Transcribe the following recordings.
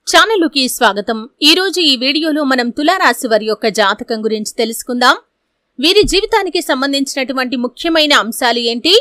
ఛానలుకి స్వాగతం। ఈ రోజు ఈ వీడియోలో మనం తులారాశి వారి యొక్క జాతకం గురించి తెలుసుకుందాం। వీరి జీవితానికి సంబంధించినటువంటి ముఖ్యమైన అంశాలు ఏంటి,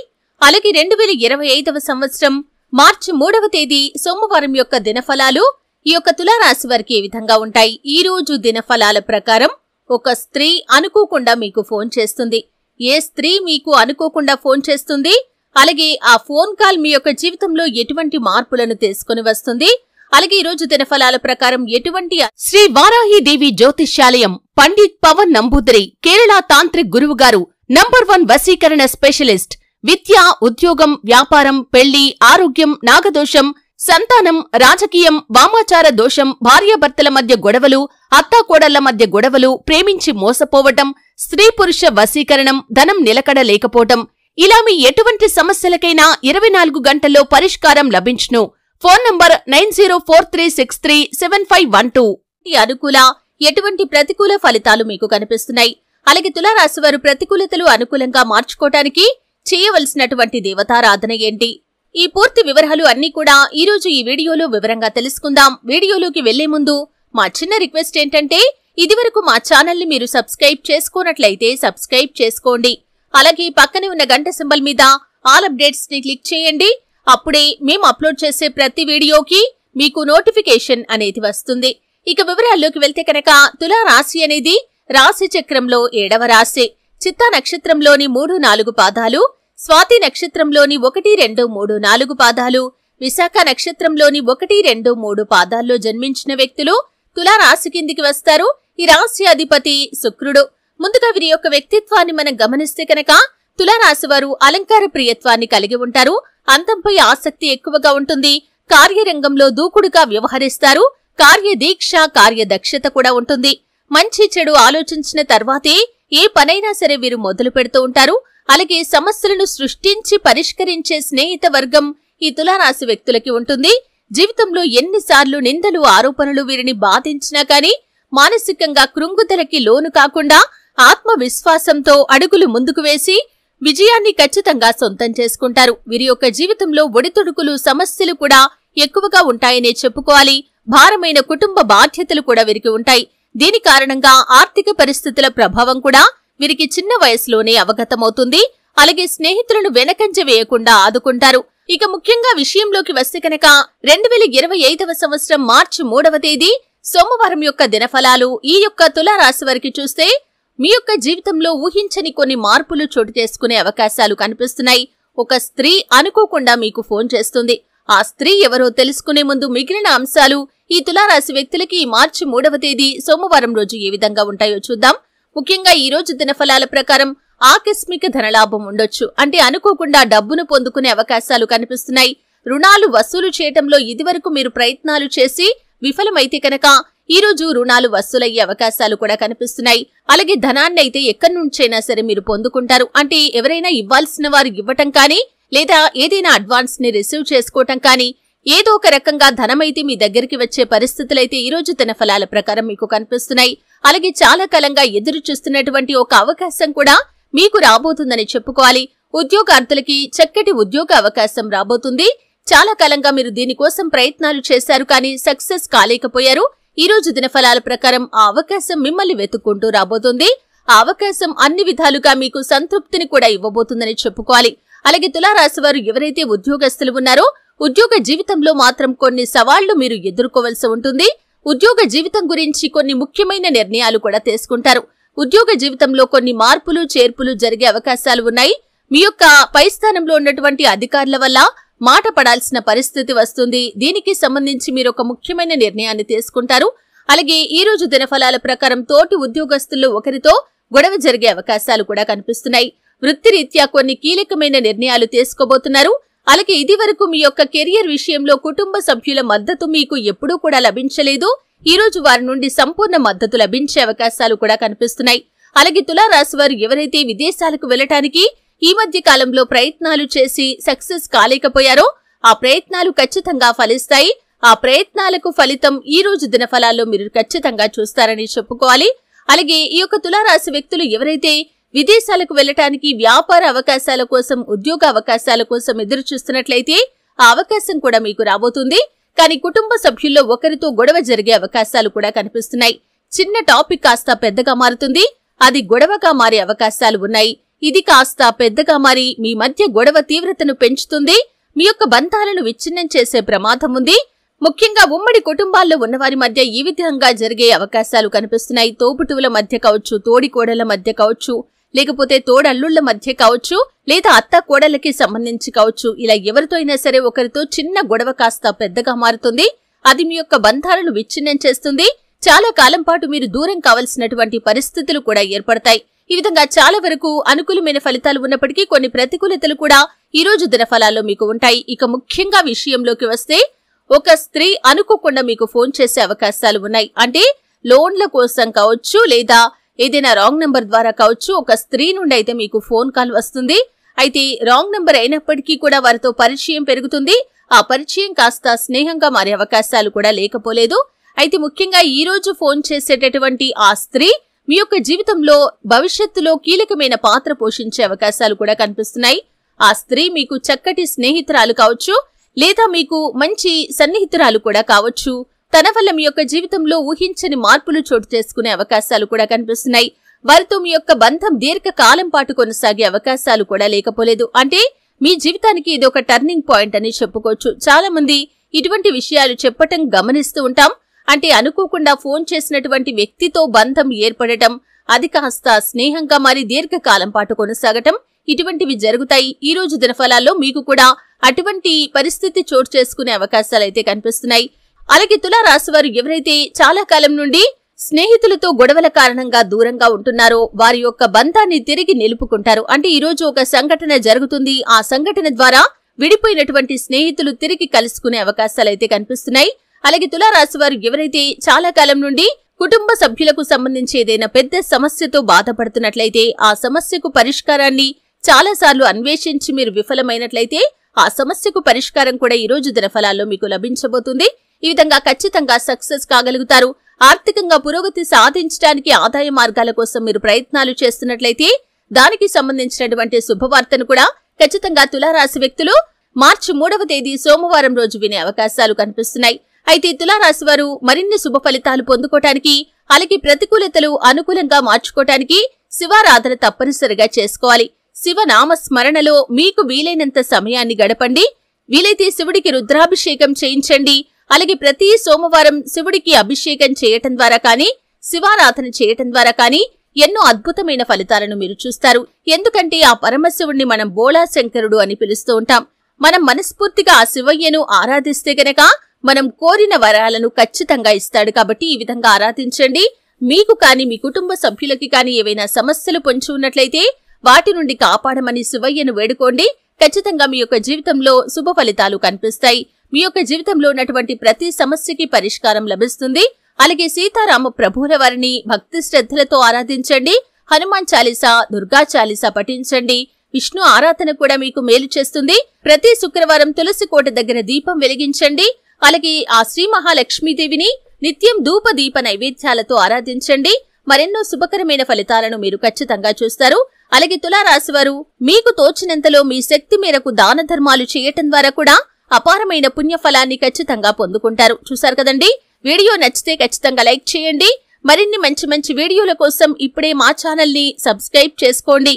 అలాగే 2025వ సంవత్సరం మార్చి 3వ తేదీ సోమవారం యొక్క దినఫలాలు ఈ యొక్క తులారాశి వారికి ఏ విధంగా ఉంటాయి। ఈ రోజు దినఫలాల ప్రకారం ఒక స్త్రీ అనుకోకుండా మీకు ఫోన్ చేస్తుంది। ఏ స్త్రీ మీకు అనుకోకుండా ఫోన్ చేస్తుంది, అలాగే ఆ ఫోన్ కాల్ మీ యొక్క జీవితంలో ఎటువంటి మార్పులను తీసుకొని వస్తుంది, అలాగే ఈ రోజు దినఫలాల ప్రకారం ఎటువంటి శ్రీ వారాహి దేవి జ్యోతిష్యాలయం పండిత్ పవన్ నంబూదరి కేరళ తాంత్రిక్ గురువు గారు నంబర్ 1 వశీకరణ స్పెషలిస్ట్, విద్య, ఉద్యోగం, వ్యాపారం, పెళ్లి, ఆరోగ్యం, నాగదోషం, సంతానం, రాజకీయం, వామాచార దోషం, భార్యాభర్తల మధ్య గొడవలు, అత్తాకోడళ్ల మధ్య గొడవలు, ప్రేమించి మోసపోవటం, స్త్రీ పురుష వశీకరణం, ధనం నిలకడ లేకపోవటం, ఇలా మీ ఎటువంటి సమస్యలకైనా 24 గంటల్లో పరిష్కారం లభించును। Phone number 9043637512। అనుకూల ఎటువంటి ప్రతికూల ఫలితాలు మీకు కనిపిస్తున్నాయి, అలాగే తులారాశి వారు ప్రతికూలతలు అనుకూలంగా మార్చుకోవటానికి చేయవలసినటువంటి దేవతారాధన ఏంటి, ఈ పూర్తి వివరాలు అన్నీ కూడా ఈ రోజు ఈ వీడియోలో వివరంగా తెలుసుకుందాం। వీడియోలోకి వెళ్లే ముందు మా చిన్న రిక్వెస్ట్ ఏంటంటే, ఇదివరకు మా ఛానల్ ని మీరు సబ్స్క్రైబ్ చేసుకోనట్లయితే సబ్స్క్రైబ్ చేసుకోండి, అలాగే పక్కనే ఉన్న గంట సింబల్ మీద ఆల్ అప్డేట్స్ ని క్లిక్ చేయండి। అప్పుడే మేము అప్లోడ్ చేసే ప్రతి వీడియోకి మీకు నోటిఫికేషన్ అనేది వస్తుంది। ఇక వివరాల్లోకి వెళ్తే కనుక తులారాశి అనేది రాశి చక్రంలో 7వ రాశి। చిత్తా నక్షత్రంలోని 3-4 పాదాలు, స్వాతి నక్షత్రంలోని 1, 2, 3, 4 పాదాలు, విశాఖ నక్షత్రంలోని 1, 2, 3 పాదాల్లో జన్మించిన వ్యక్తులు తులారాశి కిందికి వస్తారు। ఈ రాశి అధిపతి శుక్రుడు। ముందుగా వీరి యొక్క వ్యక్తిత్వాన్ని మనం గమనిస్తే కనుక తులారాశి వారు అలంకార ప్రియత్వాన్ని కలిగి ఉంటారు, అంతంపై ఆసక్తి ఎక్కువగా ఉంటుంది, కార్యరంగంలో దూకుడుగా వ్యవహరిస్తారు, కార్యదీక్ష, కార్యదక్షత కూడా ఉంటుంది। మంచి చెడు ఆలోచించిన తర్వాతే ఏ పనైనా సరే వీరు మొదలు పెడుతూ ఉంటారు, అలాగే సమస్యలను సృష్టించి పరిష్కరించే స్నేహిత వర్గం ఈ తులారాశి వ్యక్తులకి ఉంటుంది। జీవితంలో ఎన్నిసార్లు నిందలు, ఆరోపణలు వీరిని బాధించినా కానీ మానసికంగా కృంగుదలకి లోను కాకుండా ఆత్మవిశ్వాసంతో అడుగులు ముందుకు వేసి విజయాన్ని ఖచ్చితంగా సొంతం చేసుకుంటారు। వీరి యొక్క జీవితంలో ఒడిదుడుకులు, సమస్యలు కూడా ఎక్కువగా ఉంటాయనే చెప్పుకోవాలి। భారమైన కుటుంబ బాధ్యతలు కూడా వీరికి ఉంటాయి। దీని కారణంగా ఆర్థిక పరిస్థితుల ప్రభావం కూడా వీరికి చిన్న వయసులోనే అవగతమవుతుంది, అలాగే స్నేహితులను వెనకంజ వేయకుండా ఆదుకుంటారు। ఇక ముఖ్యంగా విషయంలోకి వస్తే కనుక 2025వ సంవత్సరం మార్చి 3వ తేదీ సోమవారం యొక్క దినఫలాలు ఈ యొక్క తులారాశి వారికి చూస్తే మీ యొక్క జీవితంలో ఊహించని కొన్ని మార్పులు చోటు చేసుకునే అవకాశాలు కనిపిస్తున్నాయి। ఒక స్త్రీ అనుకోకుండా మీకు ఫోన్ చేస్తుంది। ఆ స్త్రీ ఎవరో తెలుసుకునే ముందు మిగిలిన అంశాలు ఈ తులారాశి వ్యక్తులకి మార్చి 3వ తేదీ సోమవారం రోజు ఏ విధంగా ఉంటాయో చూద్దాం। ముఖ్యంగా ఈ రోజు దినఫలాల ప్రకారం ఆకస్మిక ధనలాభం ఉండొచ్చు, అంటే అనుకోకుండా డబ్బును పొందుకునే అవకాశాలు కనిపిస్తున్నాయి। రుణాలు వసూలు చేయటంలో ఇదివరకు మీరు ప్రయత్నాలు చేసి విఫలమైతే కనుక ఈ రోజు రుణాలు వసూలయ్యే అవకాశాలు కూడా కనిపిస్తున్నాయి, అలాగే ధనాన్ని అయితే ఎక్కడి నుంచైనా సరే మీరు పొందుకుంటారు, అంటే ఎవరైనా ఇవ్వాల్సిన వారు ఇవ్వటం కానీ లేదా ఏదైనా అడ్వాన్స్ ని రిసీవ్ చేసుకోవటం కానీ ఏదో ఒక రకంగా ధనమైతే మీ దగ్గరికి వచ్చే పరిస్థితులైతే ఈ రోజు దినఫలాల ప్రకారం మీకు కనిపిస్తున్నాయి। అలాగే చాలా కాలంగా ఎదురు చూస్తున్నటువంటి ఒక అవకాశం కూడా మీకు రాబోతుందని చెప్పుకోవాలి। ఉద్యోగార్థులకి చక్కటి ఉద్యోగ అవకాశం రాబోతుంది। చాలా కాలంగా మీరు దీనికోసం ప్రయత్నాలు చేశారు కానీ సక్సెస్ కాలేకపోయారు। ఈ రోజు దినఫలాల ప్రకారం ఆ అవకాశం మిమ్మల్ని వెతుక్కుంటూ రాబోతుంది। ఆ అవకాశం అన్ని విధాలుగా మీకు సంతృప్తిని కూడా ఇవ్వబోతుందని చెప్పుకోవాలి। అలాగే తులారాశి వారు ఎవరైతే ఉద్యోగస్తులు ఉన్నారో ఉద్యోగ జీవితంలో మాత్రం కొన్ని సవాళ్లు మీరు ఎదుర్కోవలసి ఉంటుంది। ఉద్యోగ జీవితం గురించి కొన్ని ముఖ్యమైన నిర్ణయాలు కూడా తీసుకుంటారు। ఉద్యోగ జీవితంలో కొన్ని మార్పులు, చేర్పులు జరిగే అవకాశాలు ఉన్నాయి। మీ యొక్క పై స్థానంలో ఉన్నటువంటి అధికారుల వల్ల మాట పడాల్సిన పరిస్థితి వస్తుంది। దీనికి సంబంధించి మీరు ఒక ముఖ్యమైన నిర్ణయాన్ని తీసుకుంటారు। అలాగే ఈ రోజు దినఫలాల ప్రకారం తోటి ఉద్యోగస్తుల్లో ఒకరితో గొడవ జరిగే అవకాశాలు కూడా కనిపిస్తున్నాయి। వృత్తిరీత్యా కొన్ని కీలకమైన నిర్ణయాలు తీసుకోబోతున్నారు। అలాగే ఇది వరకు మీ యొక్క కెరియర్ విషయంలో కుటుంబ సభ్యుల మద్దతు మీకు ఎప్పుడూ కూడా లభించలేదు, ఈ రోజు వారి నుండి సంపూర్ణ మద్దతు లభించే అవకాశాలు కూడా కనిపిస్తున్నాయి। అలాగే తులారాశి వారు ఎవరైతే విదేశాలకు వెళ్లటానికి ఈ మధ్య కాలంలో ప్రయత్నాలు చేసి సక్సెస్ కాలేకపోయారో ఆ ప్రయత్నాలు ఖచ్చితంగా ఫలిస్తాయి। ఆ ప్రయత్నాలకు ఫలితం ఈ రోజు దినఫలాల్లో మీరు ఖచ్చితంగా చూస్తారని చెప్పుకోవాలి। అలాగే ఈ యొక్క తులారాశి వ్యక్తులు ఎవరైతే విదేశాలకు వెళ్లటానికి వ్యాపార అవకాశాల కోసం, ఉద్యోగ అవకాశాల కోసం ఎదురు చూస్తున్నట్లయితే ఆ అవకాశం కూడా మీకు రాబోతుంది। కానీ కుటుంబ సభ్యుల్లో ఒకరితో గొడవ జరిగే అవకాశాలు కూడా కనిపిస్తున్నాయి. చిన్న టాపిక్ కాస్త పెద్దగా మారుతుంది, అది గొడవగా మారే అవకాశాలు ఉన్నాయి. ఇది కాస్త పెద్దగా మారి మీ మధ్య గొడవ తీవ్రతను పెంచుతుంది. మీ యొక్క బంధాలను విచ్ఛిన్నం చేసే ప్రమాదం ఉంది. ముఖ్యంగా ఉమ్మడి కుటుంబాల్లో ఉన్నవారి మధ్య ఈ విధంగా జరిగే అవకాశాలు కనిపిస్తున్నాయి. తోబుటువుల మధ్య కావచ్చు, తోడికోడళ్ల మధ్య కావచ్చు, లేకపోతే తోడల్లుళ్ల మధ్య కావచ్చు, లేదా అత్త కోడలకి సంబంధించి కావచ్చు. ఇలా ఎవరితో అయినా సరే ఒకరితో చిన్న గొడవ కాస్త పెద్దగా మారుతుంది. అది మీ యొక్క బంధాలను విచ్ఛిన్నం చేస్తుంది. చాలా కాలం పాటు మీరు దూరం కావలసినటువంటి పరిస్థితులు కూడా ఏర్పడతాయి. ఈ విధంగా చాలా వరకు అనుకూలమైన ఫలితాలు ఉన్నప్పటికీ కొన్ని ప్రతికూలతలు కూడా ఈ రోజు దినఫలాల్లో మీకు ఉంటాయి. ఇక ముఖ్యంగా విషయంలోకి వస్తే, ఒక స్త్రీ అనుకోకుండా మీకు ఫోన్ చేసే అవకాశాలు ఉన్నాయి. అంటే లోన్ల కోసం కావచ్చు, లేదా ఏదైనా రాంగ్ నెంబర్ ద్వారా కావచ్చు, ఒక స్త్రీ నుండి అయితే మీకు ఫోన్ కాల్ వస్తుంది. అయితే రాంగ్ నెంబర్ అయినప్పటికీ కూడా వారితో పరిచయం పెరుగుతుంది. ఆ పరిచయం కాస్త స్నేహంగా మారే అవకాశాలు కూడా లేకపోలేదు. అయితే ముఖ్యంగా ఈ రోజు ఫోన్ చేసేటటువంటి ఆ స్త్రీ మీ యొక్క జీవితంలో భవిష్యత్తులో కీలకమైన పాత్ర పోషించే అవకాశాలు కూడా కనిపిస్తున్నాయి. ఆ స్త్రీ మీకు చక్కటి స్నేహితురాలు కావచ్చు, లేదా మీకు మంచి సన్నిహితురాలు కూడా కావచ్చు. తన వల్ల మీ యొక్క జీవితంలో ఊహించని మార్పులు చోటు చేసుకునే అవకాశాలు కూడా కనిపిస్తున్నాయి. వారితో మీ యొక్క బంధం దీర్ఘకాలం పాటు కొనసాగే అవకాశాలు కూడా లేకపోలేదు. అంటే మీ జీవితానికి ఇది ఒక టర్నింగ్ పాయింట్ అని చెప్పుకోవచ్చు. చాలా మంది ఇటువంటి విషయాలు చెప్పటం గమనిస్తూ ఉంటాం. అంటే అనుకోకుండా ఫోన్ చేసినటువంటి వ్యక్తితో బంధం ఏర్పడటం, అది కాస్త స్నేహంగా మారి దీర్ఘకాలం పాటు కొనసాగటం, ఇటువంటివి జరుగుతాయి. ఈ రోజు దినఫలాల్లో మీకు కూడా అటువంటి పరిస్థితి చోటు చేసుకునే అవకాశాలైతే కనిపిస్తున్నాయి. అలాగే తులారాశివారు ఎవరైతే చాలా కాలం నుండి స్నేహితులతో గొడవల కారణంగా దూరంగా ఉంటున్నారో వారి యొక్క బంధాన్ని తిరిగి నిలుపుకుంటారు. అంటే ఈ రోజు ఒక సంఘటన జరుగుతుంది. ఆ సంఘటన ద్వారా విడిపోయినటువంటి స్నేహితులు తిరిగి కలుసుకునే అవకాశాలైతే కనిపిస్తున్నాయి. అలాగే తులారాశివారు ఎవరైతే చాలా కాలం నుండి కుటుంబ సభ్యులకు సంబంధించి ఏదైనా పెద్ద సమస్యతో బాధపడుతున్నట్లయితే, ఆ సమస్యకు పరిష్కారాన్ని చాలాసార్లు అన్వేషించి మీరు విఫలమైనట్లయితే, ఆ సమస్యకు పరిష్కారం కూడా ఈ రోజు దినఫలాల్లో మీకు లభించబోతుంది. ఈ విధంగా ఖచ్చితంగా సక్సెస్ కాగలుగుతారు. ఆర్థికంగా పురోగతి సాధించడానికి ఆదాయ మార్గాల కోసం మీరు ప్రయత్నాలు చేస్తున్నట్లయితే, దానికి సంబంధించినటువంటి శుభవార్తను కూడా ఖచ్చితంగా తులారాశి వ్యక్తులు మార్చి 3వ తేదీ సోమవారం రోజు వినే అవకాశాలు కనిపిస్తున్నాయి. అయితే తులారాశి వారు మరిన్ని శుభ ఫలితాలు పొందుకోవటానికి, అలాగే ప్రతికూలతలు అనుకూలంగా మార్చుకోవటానికి శివారాధన తప్పనిసరిగా చేసుకోవాలి. శివనామ స్మరణలో మీకు వీలైనంత సమయాన్ని గడపండి. వీలైతే శివుడికి రుద్రాభిషేకం చేయించండి. అలాగే ప్రతి సోమవారం శివుడికి అభిషేకం చేయటం ద్వారా కానీ, శివారాధన చేయటం ద్వారా కానీ ఎన్నో అద్భుతమైన ఫలితాలను మీరు చూస్తారు. ఎందుకంటే ఆ పరమశివుణ్ణి మనం బోళా శంకరుడు అని పిలుస్తూ ఉంటాం. మనం మనస్ఫూర్తిగా ఆ శివయ్యను ఆరాధిస్తే గనక మనం కోరిన వరాలను ఖచ్చితంగా ఇస్తాడు. కాబట్టి ఈ విధంగా ఆరాధించండి. మీకు కానీ మీ కుటుంబ సభ్యులకి కానీ ఏవైనా సమస్యలు పొంచి ఉన్నట్లయితే వాటి నుండి కాపాడమని శివయ్యను వేడుకోండి. ఖచ్చితంగా మీ యొక్క జీవితంలో శుభ ఫలితాలు కనిపిస్తాయి. మీ యొక్క జీవితంలో ఉన్నటువంటి ప్రతి సమస్యకి పరిష్కారం లభిస్తుంది. అలాగే సీతారామ ప్రభువుల వారిని భక్తి శ్రద్ధలతో ఆరాధించండి. హనుమాన్ చాలీసా, దుర్గా చాలీసా పఠించండి. విష్ణు ఆరాధన కూడా మీకు మేలు చేస్తుంది. ప్రతి శుక్రవారం తులసి కోట దగ్గర దీపం వెలిగించండి. అలాగే ఆ శ్రీ మహాలక్ష్మీదేవిని నిత్యం ధూప దీప నైవేద్యాలతో ఆరాధించండి. మరెన్నో శుభకరమైన ఫలితాలను మీరు ఖచ్చితంగా చూస్తారు. అలాగే తులారాశివారు మీకు తోచినంతలో మీ శక్తి మేరకు దాన ధర్మాలు చేయటం ద్వారా కూడా అపారమైన పుణ్యఫలాన్ని ఖచ్చితంగా పొందుకుంటారు. చూశారు కదండి. వీడియో నచ్చితే ఖచ్చితంగా లైక్ చేయండి. మరిన్ని మంచి మంచి వీడియోల కోసం ఇప్పుడే మా ఛానల్ ని సబ్స్క్రైబ్ చేసుకోండి.